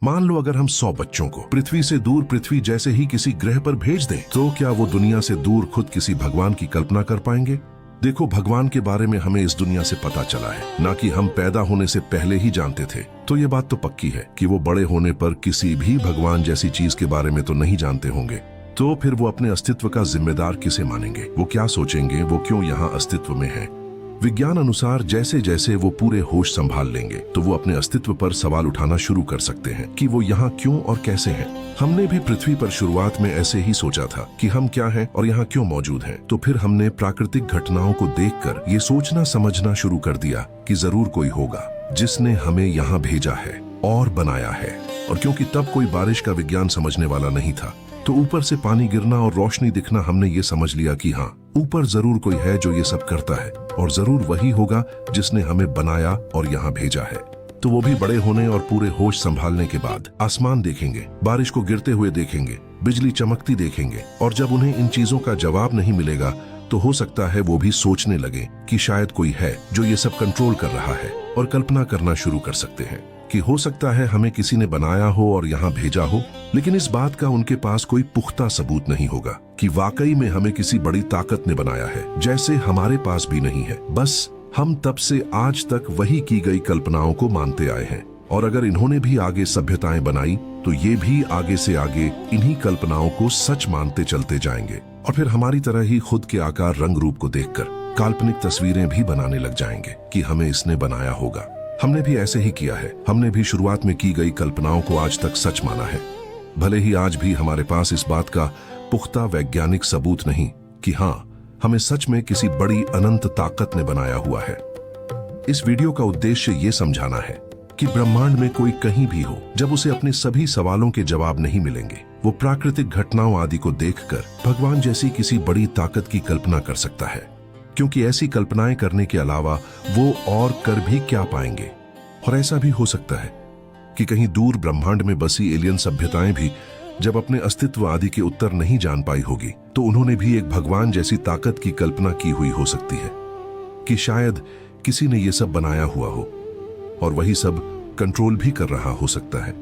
मान लो अगर हम 100 बच्चों को पृथ्वी से दूर पृथ्वी जैसे ही किसी ग्रह पर भेज दें, तो क्या वो दुनिया से दूर खुद किसी भगवान की कल्पना कर पाएंगे? देखो, भगवान के बारे में हमें इस दुनिया से पता चला है, ना कि हम पैदा होने से पहले ही जानते थे। तो ये बात तो पक्की है कि वो बड़े होने पर किसी भी भगवान जैसी चीज के बारे में तो नहीं जानते होंगे। तो फिर वो अपने अस्तित्व का जिम्मेदार किसे मानेंगे? वो क्या सोचेंगे? वो क्यों यहाँ अस्तित्व में है? विज्ञान अनुसार जैसे जैसे वो पूरे होश संभाल लेंगे, तो वो अपने अस्तित्व पर सवाल उठाना शुरू कर सकते हैं कि वो यहाँ क्यों और कैसे हैं। हमने भी पृथ्वी पर शुरुआत में ऐसे ही सोचा था कि हम क्या हैं और यहाँ क्यों मौजूद हैं। तो फिर हमने प्राकृतिक घटनाओं को देखकर ये सोचना समझना शुरू कर दिया कि जरूर कोई होगा जिसने हमें यहाँ भेजा है और बनाया है। और क्योंकि तब कोई बारिश का विज्ञान समझने वाला नहीं था, तो ऊपर से पानी गिरना और रोशनी दिखना हमने ये समझ लिया कि हाँ, ऊपर जरूर कोई है जो ये सब करता है और जरूर वही होगा जिसने हमें बनाया और यहाँ भेजा है। तो वो भी बड़े होने और पूरे होश संभालने के बाद आसमान देखेंगे, बारिश को गिरते हुए देखेंगे, बिजली चमकती देखेंगे, और जब उन्हें इन चीजों का जवाब नहीं मिलेगा तो हो सकता है वो भी सोचने लगे कि शायद कोई है जो ये सब कंट्रोल कर रहा है, और कल्पना करना शुरू कर सकते हैं कि हो सकता है हमें किसी ने बनाया हो और यहाँ भेजा हो। लेकिन इस बात का उनके पास कोई पुख्ता सबूत नहीं होगा कि वाकई में हमें किसी बड़ी ताकत ने बनाया है, जैसे हमारे पास भी नहीं है। बस हम तब से आज तक वही की गई कल्पनाओं को मानते आए हैं, और अगर इन्होंने भी आगे सभ्यताएं बनाई तो ये भी आगे से आगे इन्हीं कल्पनाओं को सच मानते चलते जाएंगे, और फिर हमारी तरह ही खुद के आकार रंग रूप को देखकर काल्पनिक तस्वीरें भी बनाने लग जाएंगे कि हमें इसने बनाया होगा। हमने भी ऐसे ही किया है। हमने भी शुरुआत में की गई कल्पनाओं को आज तक सच माना है, भले ही आज भी हमारे पास इस बात का पुख्ता वैज्ञानिक सबूत नहीं कि हाँ, हमें सच में किसी बड़ी अनंत ताकत ने बनाया हुआ है। इस वीडियो का उद्देश्य ये समझाना है कि ब्रह्मांड में कोई कहीं भी हो, जब उसे अपने सभी सवालों के जवाब नहीं मिलेंगे, वो प्राकृतिक घटनाओं आदि को देखकर भगवान जैसी किसी बड़ी ताकत की कल्पना कर सकता है, क्योंकि ऐसी कल्पनाएं करने के अलावा वो और कर भी क्या पाएंगे। और ऐसा भी हो सकता है कि कहीं दूर ब्रह्मांड में बसी एलियन सभ्यताएं भी जब अपने अस्तित्व आदि के उत्तर नहीं जान पाई होगी, तो उन्होंने भी एक भगवान जैसी ताकत की कल्पना की हुई हो सकती है कि शायद किसी ने ये सब बनाया हुआ हो और वही सब कंट्रोल भी कर रहा हो सकता है।